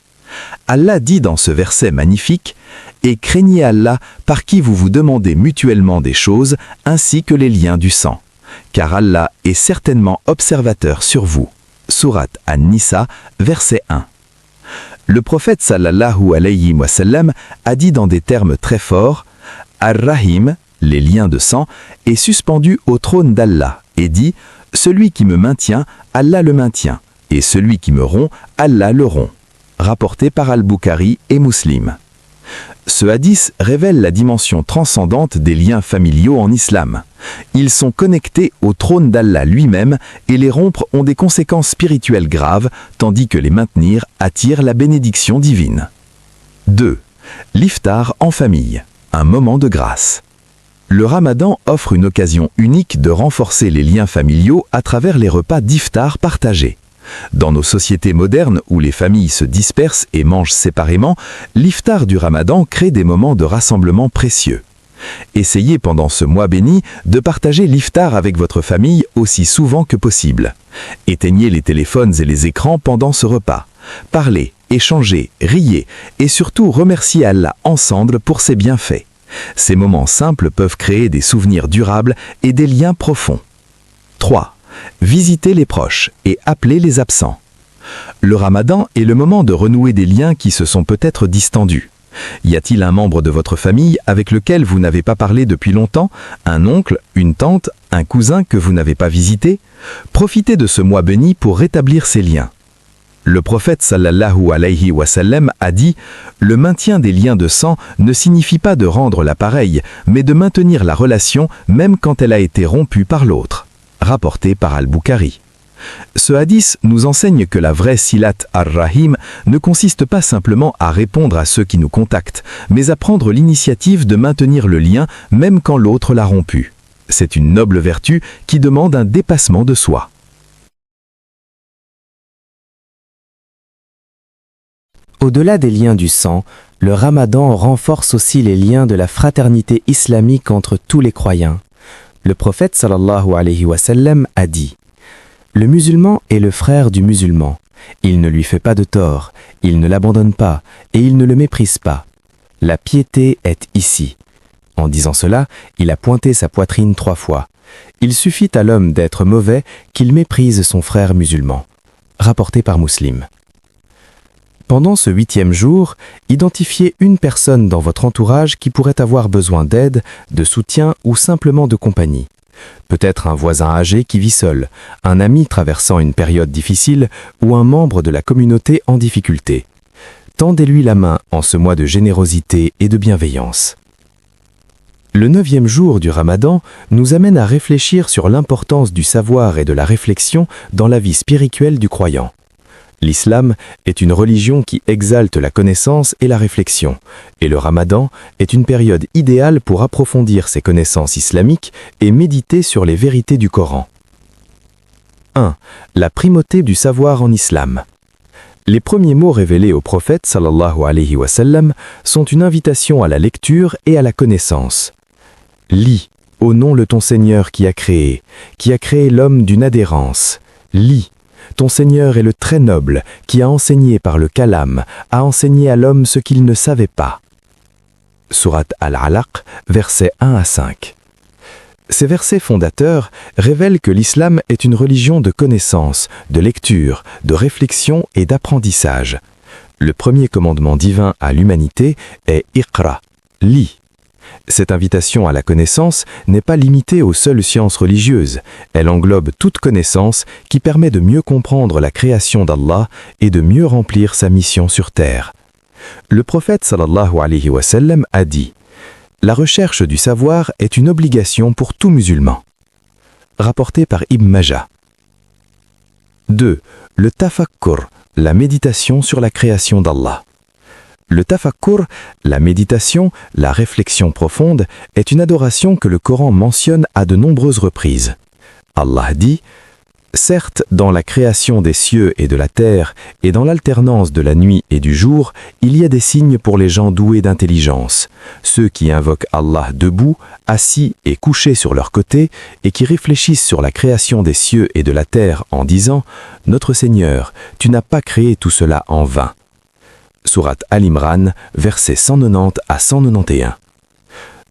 Speaker 4: Allah dit dans ce verset magnifique « Et craignez Allah par qui vous vous demandez mutuellement des choses ainsi que les liens du sang, car Allah est certainement observateur sur vous. » Sourate An-Nisa, verset 1. Le prophète sallallahu alayhi wa sallam a dit dans des termes très forts « Ar-Rahim, les liens de sang, est suspendu au trône d'Allah et dit « Celui qui me maintient, Allah le maintient, et celui qui me rompt, Allah le rompt. »
Speaker 3: rapporté par Al-Bukhari et Muslim. Ce hadith révèle la dimension transcendante des liens familiaux en islam. Ils sont connectés au trône d'Allah lui-même et les rompre ont des conséquences spirituelles graves, tandis que les maintenir attire la bénédiction divine. 2. L'iftar en famille, un moment de grâce. Le Ramadan offre une occasion unique de renforcer les liens familiaux à travers les repas d'iftar partagés. Dans nos sociétés modernes où les familles se dispersent et mangent séparément, l'iftar du Ramadan crée des moments de rassemblement précieux. Essayez pendant ce mois béni de partager l'iftar avec votre famille aussi souvent que possible. Éteignez les téléphones et les écrans pendant ce repas. Parlez, échangez, riez et surtout remerciez Allah ensemble pour ses bienfaits. Ces moments simples peuvent créer des souvenirs durables et des liens profonds. 3. Visitez les proches et appelez les absents. Le Ramadan est le moment de renouer des liens qui se sont peut-être distendus. Y a-t-il un membre de votre famille avec lequel vous n'avez pas parlé depuis longtemps, un oncle, une tante, un cousin que vous n'avez pas visité? Profitez de ce mois béni pour rétablir ces liens. Le prophète sallallahu alayhi wa sallam a dit « Le maintien des liens de sang ne signifie pas de rendre l'appareil, mais de maintenir la relation même quand elle a été rompue par l'autre. » Rapporté par Al-Bukhari. Ce hadith nous enseigne que la vraie silat ar-rahim ne consiste pas simplement à répondre à ceux qui nous contactent, mais à prendre l'initiative de maintenir le lien même quand l'autre l'a rompu. C'est une noble vertu qui demande un dépassement de soi.
Speaker 5: Au-delà des liens du sang, le Ramadan renforce aussi les liens de la fraternité islamique entre tous les croyants. Le prophète sallallahu alayhi wa sallam a dit « Le musulman est le frère du musulman. Il ne lui fait pas de tort, il ne l'abandonne pas et il ne le méprise pas. La piété est ici. » En disant cela, il a pointé sa poitrine 3 fois. Il suffit à l'homme d'être mauvais qu'il méprise son frère musulman. Rapporté par Muslim. Pendant ce 8e jour, identifiez une personne dans votre entourage qui pourrait avoir besoin d'aide, de soutien ou simplement de compagnie. Peut-être un voisin âgé qui vit seul, un ami traversant une période difficile ou un membre de la communauté en difficulté. Tendez-lui la main en ce mois de générosité et de bienveillance. Le 9e jour du Ramadan nous amène à réfléchir sur l'importance du savoir et de la réflexion dans la vie spirituelle du croyant. L'islam est une religion qui exalte la connaissance et la réflexion, et le Ramadan est une période idéale pour approfondir ses connaissances islamiques et méditer sur les vérités du Coran. 1. La primauté du savoir en islam. Les premiers mots révélés au prophète sallallahu alayhi wa sallam sont une invitation à la lecture et à la connaissance. Lis, ô nom le ton Seigneur qui a créé l'homme d'une adhérence. Lis. Ton Seigneur est le très noble, qui a enseigné par le kalam, a enseigné à l'homme ce qu'il ne savait pas. Sourate Al-Alaq, versets 1 à 5. Ces versets fondateurs révèlent que l'islam est une religion de connaissance, de lecture, de réflexion et d'apprentissage. Le premier commandement divin à l'humanité est « Iqra », lis. Cette invitation à la connaissance n'est pas limitée aux seules sciences religieuses. Elle englobe toute connaissance qui permet de mieux comprendre la création d'Allah et de mieux remplir sa mission sur terre. Le prophète sallallahu alayhi wa sallam a dit « La recherche du savoir est une obligation pour tout musulman. » Rapporté par Ibn Majah. 2. Le tafakkur, la méditation sur la création d'Allah. Le tafakkur, la méditation, la réflexion profonde, est une adoration que le Coran mentionne à de nombreuses reprises. Allah dit « Certes, dans la création des cieux et de la terre, et dans l'alternance de la nuit et du jour, il y a des signes pour les gens doués d'intelligence, ceux qui invoquent Allah debout, assis et couchés sur leur côté, et qui réfléchissent sur la création des cieux et de la terre en disant « Notre Seigneur, tu n'as pas créé tout cela en vain. » Sourate Al-Imran, versets 190 à 191.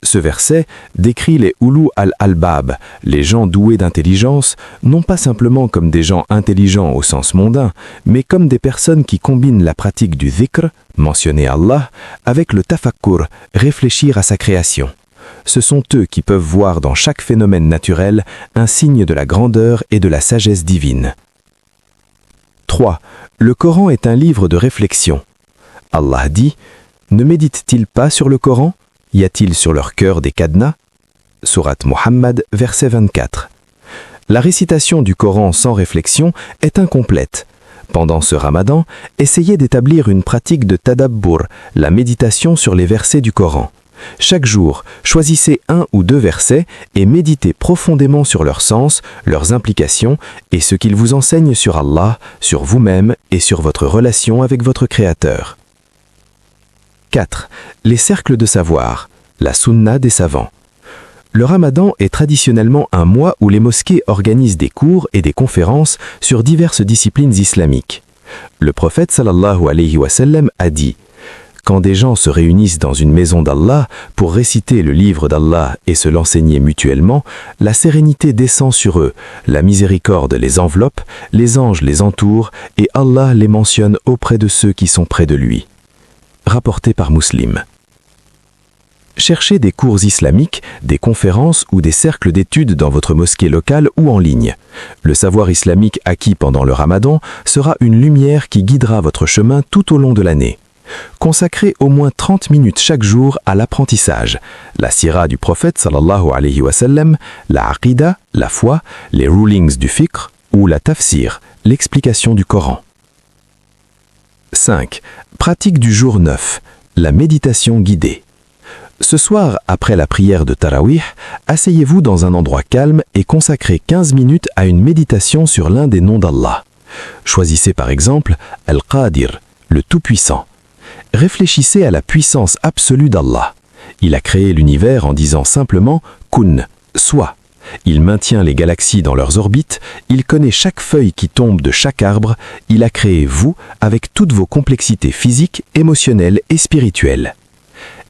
Speaker 5: Ce verset décrit les Ulou al-Albab, les gens doués d'intelligence, non pas simplement comme des gens intelligents au sens mondain, mais comme des personnes qui combinent la pratique du dhikr, mentionner Allah, avec le tafakkur, réfléchir à sa création. Ce sont eux qui peuvent voir dans chaque phénomène naturel un signe de la grandeur et de la sagesse divine. 3. Le Coran est un livre de réflexion. Allah dit « Ne méditent-ils pas sur le Coran? Y a-t-il sur leur cœur des cadenas » Sourate Muhammad, verset 24. La récitation du Coran sans réflexion est incomplète. Pendant ce ramadan, essayez d'établir une pratique de tadabbur, la méditation sur les versets du Coran. Chaque jour, choisissez 1 ou 2 versets et méditez profondément sur leur sens, leurs implications et ce qu'ils vous enseignent sur Allah, sur vous-même et sur votre relation avec votre Créateur. 4. Les cercles de savoir, la sunna des savants. Le ramadan est traditionnellement un mois où les mosquées organisent des cours et des conférences sur diverses disciplines islamiques. Le prophète sallallahu alayhi wa sallam a dit « Quand des gens se réunissent dans une maison d'Allah pour réciter le livre d'Allah et se l'enseigner mutuellement, la sérénité descend sur eux, la miséricorde les enveloppe, les anges les entourent et Allah les mentionne auprès de ceux qui sont près de lui. » Rapporté par Muslim. Cherchez des cours islamiques, des conférences ou des cercles d'études dans votre mosquée locale ou en ligne. Le savoir islamique acquis pendant le ramadan sera une lumière qui guidera votre chemin tout au long de l'année. Consacrez au moins 30 minutes chaque jour à l'apprentissage, la sira du prophète sallallahu alayhi wa sallam, la aqida, la foi, les rulings du fiqh ou la tafsir, l'explication du Coran. 5. Pratique du jour 9, la méditation guidée. Ce soir, après la prière de Tarawih, asseyez-vous dans un endroit calme et consacrez 15 minutes à une méditation sur l'un des noms d'Allah. Choisissez par exemple Al-Qadir, le Tout-Puissant. Réfléchissez à la puissance absolue d'Allah. Il a créé l'univers en disant simplement « Kun », soit. Il maintient les galaxies dans leurs orbites, il connaît chaque feuille qui tombe de chaque arbre, il a créé vous avec toutes vos complexités physiques, émotionnelles et spirituelles.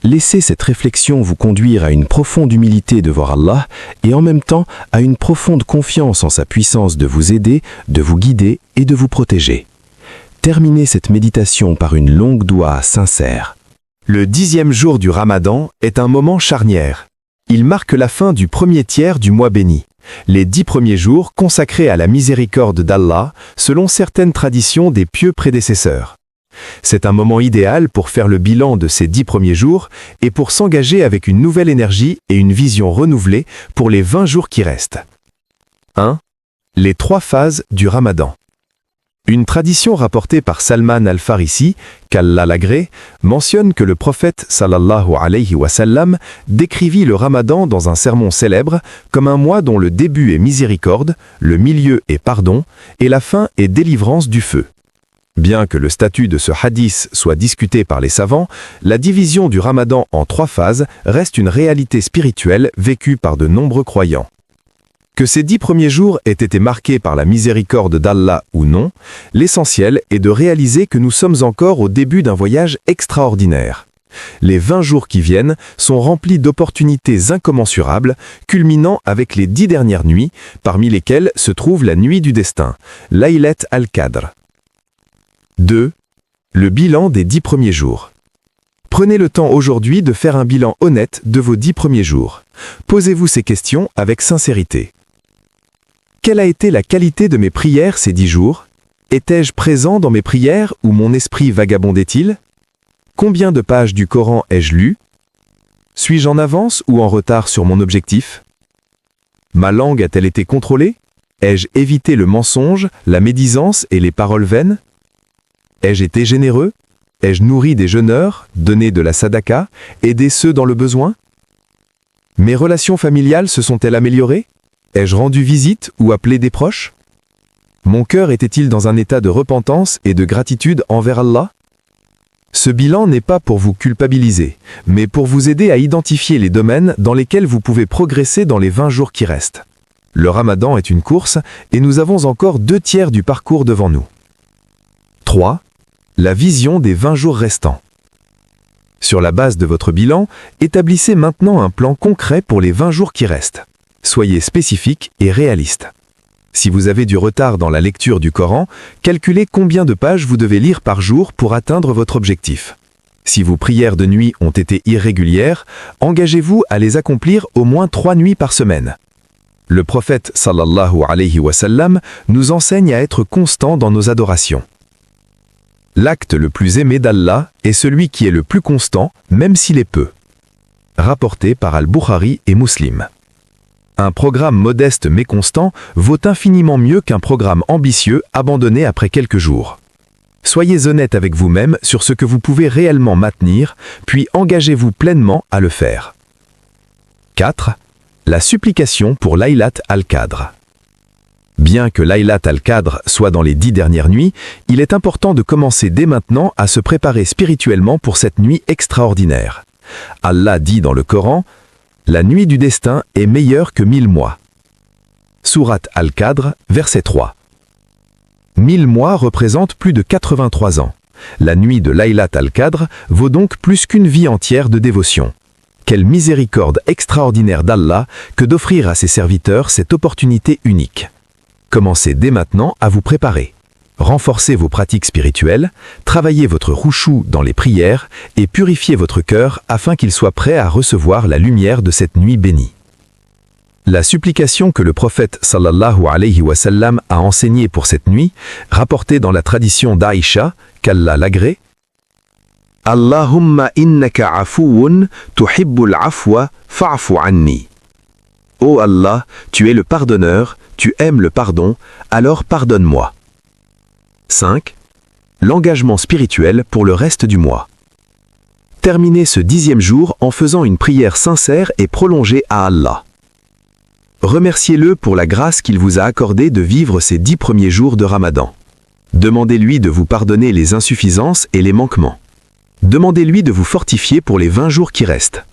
Speaker 5: Laissez cette réflexion vous conduire à une profonde humilité devant Allah et en même temps à une profonde confiance en sa puissance de vous aider, de vous guider et de vous protéger. Terminez cette méditation par une longue doua sincère.
Speaker 1: Le 10e jour du Ramadan est un moment charnière. Il marque la fin du premier tiers du mois béni. Les 10 premiers jours consacrés à la miséricorde d'Allah selon certaines traditions des pieux prédécesseurs. C'est un moment idéal pour faire le bilan de ces 10 premiers jours et pour s'engager avec une nouvelle énergie et une vision renouvelée pour les 20 jours qui restent. 1. Les 3 phases du Ramadan. Une tradition rapportée par Salman al-Farisi, qu'Allah l'agrée, mentionne que le prophète sallallahu alayhi wa sallam décrivit le Ramadan dans un sermon célèbre comme un mois dont le début est miséricorde, le milieu est pardon et la fin est délivrance du feu. Bien que le statut de ce hadith soit discuté par les savants, la division du Ramadan en 3 phases reste une réalité spirituelle vécue par de nombreux croyants. Que ces 10 premiers jours aient été marqués par la miséricorde d'Allah ou non, l'essentiel est de réaliser que nous sommes encore au début d'un voyage extraordinaire. Les 20 jours qui viennent sont remplis d'opportunités incommensurables, culminant avec les 10 dernières nuits, parmi lesquelles se trouve la nuit du destin, Laylat al-Qadr. 2. Le bilan des 10 premiers jours. Prenez le temps aujourd'hui de faire un bilan honnête de vos 10 premiers jours. Posez-vous ces questions avec sincérité. Quelle a été la qualité de mes prières ces 10 jours? Étais-je présent dans mes prières ou mon esprit vagabondait-il? Combien de pages du Coran ai-je lu? Suis-je en avance ou en retard sur mon objectif? Ma langue a-t-elle été contrôlée? Ai-je évité le mensonge, la médisance et les paroles vaines? Ai-je été généreux? Ai-je nourri des jeûneurs, donné de la sadaka, aidé ceux dans le besoin? Mes relations familiales se sont-elles améliorées? Ai-je rendu visite ou appelé des proches? Mon cœur était-il dans un état de repentance et de gratitude envers Allah? Ce bilan n'est pas pour vous culpabiliser, mais pour vous aider à identifier les domaines dans lesquels vous pouvez progresser dans les 20 jours qui restent. Le Ramadan est une course et nous avons encore 2 tiers du parcours devant nous. 3. La vision des 20 jours restants. Sur la base de votre bilan, établissez maintenant un plan concret pour les 20 jours qui restent. Soyez spécifique et réaliste. Si vous avez du retard dans la lecture du Coran, calculez combien de pages vous devez lire par jour pour atteindre votre objectif. Si vos prières de nuit ont été irrégulières, engagez-vous à les accomplir au moins 3 nuits par semaine. Le prophète sallallahu alayhi wa sallam nous enseigne à être constant dans nos adorations.
Speaker 3: L'acte le plus aimé d'Allah est celui qui est le plus constant, même s'il est peu. Rapporté par Al-Bukhari et Muslim. Un programme modeste mais constant vaut infiniment mieux qu'un programme ambitieux abandonné après quelques jours. Soyez honnête avec vous-même sur ce que vous pouvez réellement maintenir, puis engagez-vous pleinement à le faire. 4. La supplication pour Laylat al-Qadr. Bien que Laylat al-Qadr soit dans les 10 dernières nuits, il est important de commencer dès maintenant à se préparer spirituellement pour cette nuit extraordinaire. Allah dit dans le Coran, « La nuit du destin est meilleure que 1000 mois ». Sourate Al-Qadr, verset 3. 1000 mois représentent plus de 83 ans. La nuit de Laylat al-Qadr vaut donc plus qu'une vie entière de dévotion. Quelle miséricorde extraordinaire d'Allah que d'offrir à ses serviteurs cette opportunité unique. Commencez dès maintenant à vous préparer. Renforcez vos pratiques spirituelles, travaillez votre rouchou dans les prières et purifiez votre cœur afin qu'il soit prêt à recevoir la lumière de cette nuit bénie. La supplication que le prophète sallallahu alayhi wa sallam a enseignée pour cette nuit, rapportée dans la tradition d'Aïcha, qu'Allah l'agrée, « Allahumma innaka afouun tuhibbul afwa fa'fu anni » Ô Allah, tu es le pardonneur, tu aimes le pardon, alors pardonne-moi. 5. L'engagement spirituel pour le reste du mois. Terminez ce 10e jour en faisant une prière sincère et prolongée à Allah. Remerciez-le pour la grâce qu'il vous a accordée de vivre ces 10 premiers jours de Ramadan. Demandez-lui de vous pardonner les insuffisances et les manquements. Demandez-lui de vous fortifier pour les 20 jours qui restent.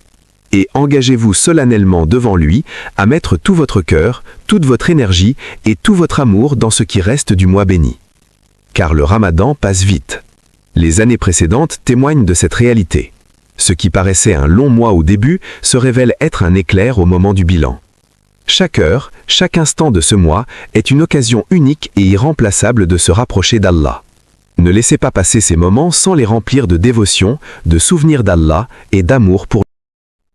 Speaker 3: Et engagez-vous solennellement devant lui à mettre tout votre cœur, toute votre énergie et tout votre amour dans ce qui reste du mois béni. Car le Ramadan passe vite. Les années précédentes témoignent de cette réalité. Ce qui paraissait un long mois au début se révèle être un éclair au moment du bilan. Chaque heure, chaque instant de ce mois est une occasion unique et irremplaçable de se rapprocher d'Allah. Ne laissez pas passer ces moments sans les remplir de dévotion, de souvenirs d'Allah et d'amour pour lui.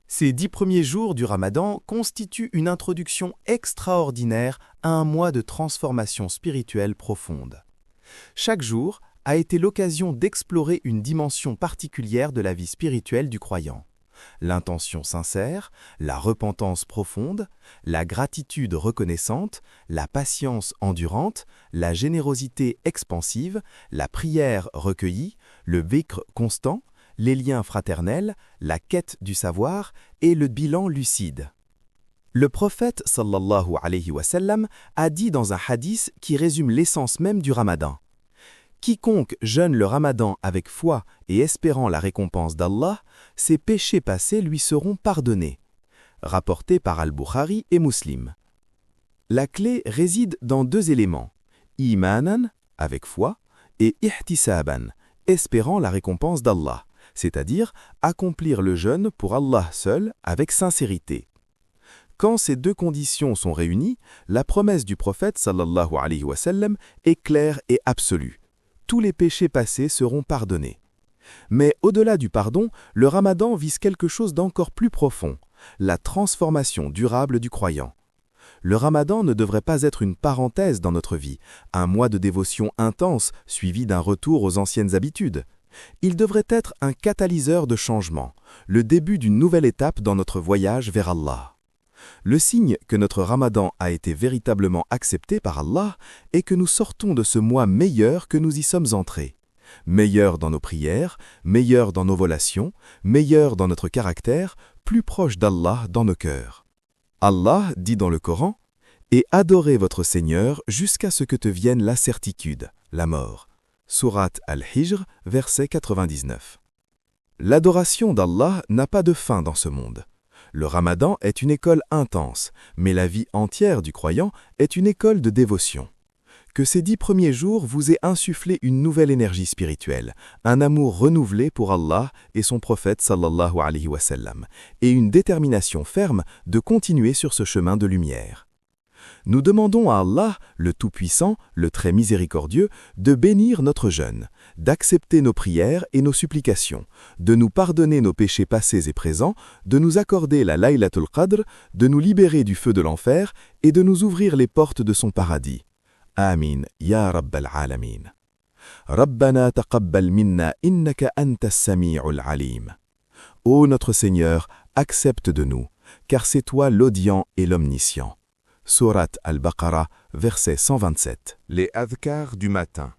Speaker 5: Ces 10 premiers jours du Ramadan constituent une introduction extraordinaire à un mois de transformation spirituelle profonde. Chaque jour a été l'occasion d'explorer une dimension particulière de la vie spirituelle du croyant. L'intention sincère, la repentance profonde, la gratitude reconnaissante, la patience endurante, la générosité expansive, la prière recueillie, le dhikr constant, les liens fraternels, la quête du savoir et le bilan lucide. Le prophète sallallahu alayhi wa sallam a dit dans un hadith qui résume l'essence même du Ramadan. Quiconque jeûne le Ramadan avec foi et espérant la récompense d'Allah, ses péchés passés lui seront pardonnés. Rapporté par Al-Bukhari et Muslim. La clé réside dans 2 éléments, imanan, avec foi, et ihtisaban, espérant la récompense d'Allah, c'est-à-dire accomplir le jeûne pour Allah seul avec sincérité. Quand ces 2 conditions sont réunies, la promesse du prophète sallallahu alayhi wa sallam est claire et absolue. Tous les péchés passés seront pardonnés. Mais au-delà du pardon, le Ramadan vise quelque chose d'encore plus profond, la transformation durable du croyant. Le Ramadan ne devrait pas être une parenthèse dans notre vie, un mois de dévotion intense suivi d'un retour aux anciennes habitudes. Il devrait être un catalyseur de changement, le début d'une nouvelle étape dans notre voyage vers Allah. Le signe que notre Ramadan a été véritablement accepté par Allah est que nous sortons de ce mois meilleur que nous y sommes entrés. Meilleur dans nos prières, meilleur dans nos relations, meilleur dans notre caractère, plus proche d'Allah dans nos cœurs. Allah dit dans le Coran « Et adorez votre Seigneur jusqu'à ce que te vienne la certitude, la mort ». Sourate Al-Hijr, verset 99. L'adoration d'Allah n'a pas de fin dans ce monde. Le Ramadan est une école intense, mais la vie entière du croyant est une école de dévotion. Que ces 10 premiers jours vous aient insufflé une nouvelle énergie spirituelle, un amour renouvelé pour Allah et son prophète sallallahu alayhi wa sallam, et une détermination ferme de continuer sur ce chemin de lumière. Nous demandons à Allah, le Tout-Puissant, le Très Miséricordieux, de bénir notre jeûne, d'accepter nos prières et nos supplications, de nous pardonner nos péchés passés et présents, de nous accorder la Laylatul Qadr, de nous libérer du feu de l'enfer et de nous ouvrir les portes de son paradis. Amin, ya Rabbal Alamin.
Speaker 2: ربنا تقبل منا إنك أنت السميع العليم. Ô notre Seigneur, accepte de nous, car c'est toi l'audient et l'omniscient. Sourate Al-Baqarah, verset 127.
Speaker 6: Les adhkars du matin.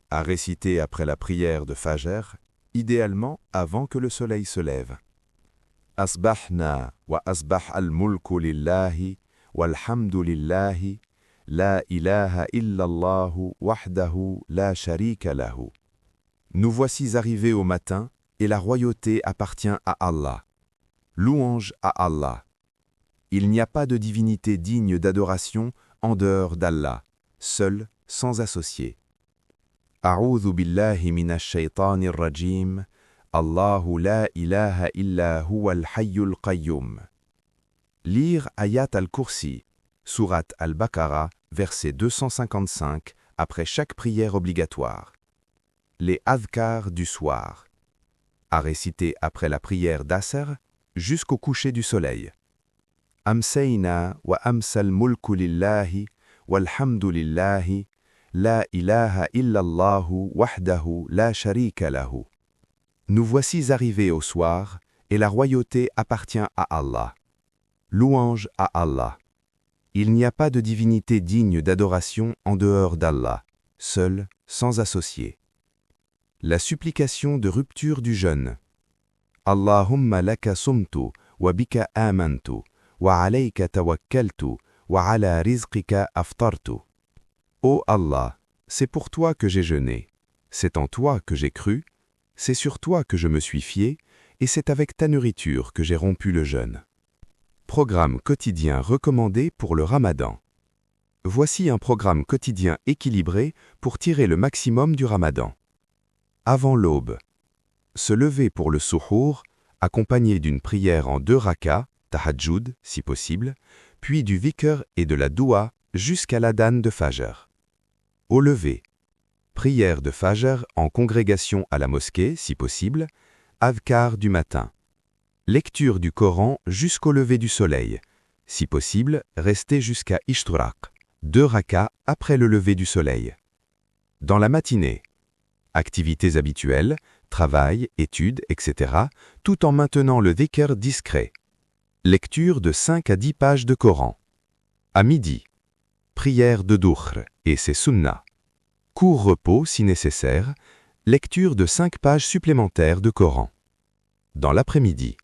Speaker 6: À réciter après la prière de Fajr, idéalement avant que le soleil se lève. Asbahna wa asbah al-mulku lillahi walhamdu lillahi la ilaha illallahu wahdahu la sharika lahu. Nous voici arrivés au matin et la royauté appartient à Allah. Louange à Allah. Il n'y a pas de divinité digne d'adoration en dehors d'Allah, seul, sans associé. A'udhu billahi minash shaytanir rajim. Allahu la ilaha illa huwa al-hayyul qayyum. Lire Ayat al-Kursi, Sourate Al-Baqarah, verset 255, après chaque prière obligatoire. Les adhkars du soir. À réciter après la prière d'Asr jusqu'au coucher du soleil. Amsayna wa amsal mulku lillahi walhamdu lillahi la ilaha illallahu wahdahu la sharika lahu. Nous voici arrivés au soir et la royauté appartient à Allah. Louange à Allah. Il n'y a pas de divinité digne d'adoration en dehors d'Allah, seul, sans associé. La supplication de rupture du jeûne. Allahumma laka sumtu wa bika amantu wa alayka tawakkaltu wa ala rizqika aftartu. Ô Allah, c'est pour toi que j'ai jeûné, c'est en toi que j'ai cru, c'est sur toi que je me suis fié, et c'est avec ta nourriture que j'ai rompu le jeûne. Programme quotidien recommandé pour le Ramadan. Voici un programme quotidien équilibré pour tirer le maximum du Ramadan. Avant l'aube. Se lever pour le suhour, accompagné d'une prière en 2 rakas, tahajjud si possible, puis du vikr et de la doua jusqu'à l'adhan de Fajr. Au lever. Prière de Fajr en congrégation à la mosquée si possible, adhkar du matin. Lecture du Coran jusqu'au lever du soleil. Si possible, restez jusqu'à Ishturaq, 2 rakas après le lever du soleil. Dans la matinée. Activités habituelles, travail, études, etc., tout en maintenant le dhikr discret. Lecture de 5 à 10 pages de Coran. À midi. Prière de Dukhr et ses sunnahs. Court repos si nécessaire, lecture de 5 pages supplémentaires de Coran. Dans l'après-midi.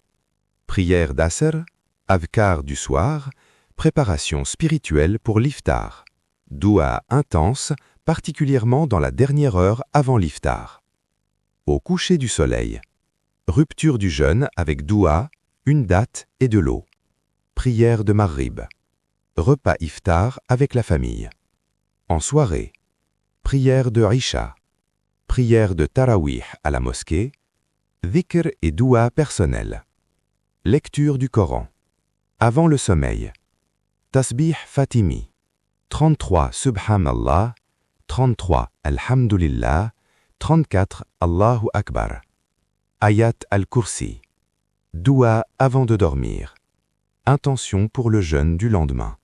Speaker 6: Prière d'Asr, adhkar du soir, préparation spirituelle pour l'iftar. Doua intense, particulièrement dans la dernière heure avant l'iftar. Au coucher du soleil. Rupture du jeûne avec doua, une date et de l'eau. Prière de Maghrib. Repas iftar avec la famille. En soirée. Prière de Isha. Prière de Tarawih à la mosquée. Dhikr et doua personnel. Lecture du Coran. Avant le sommeil. Tasbih Fatimi. 33 Subhanallah, 33 Alhamdulillah, 34 Allahu Akbar. Ayat al-Kursi. Doua avant de dormir. Intention pour le jeûne du lendemain.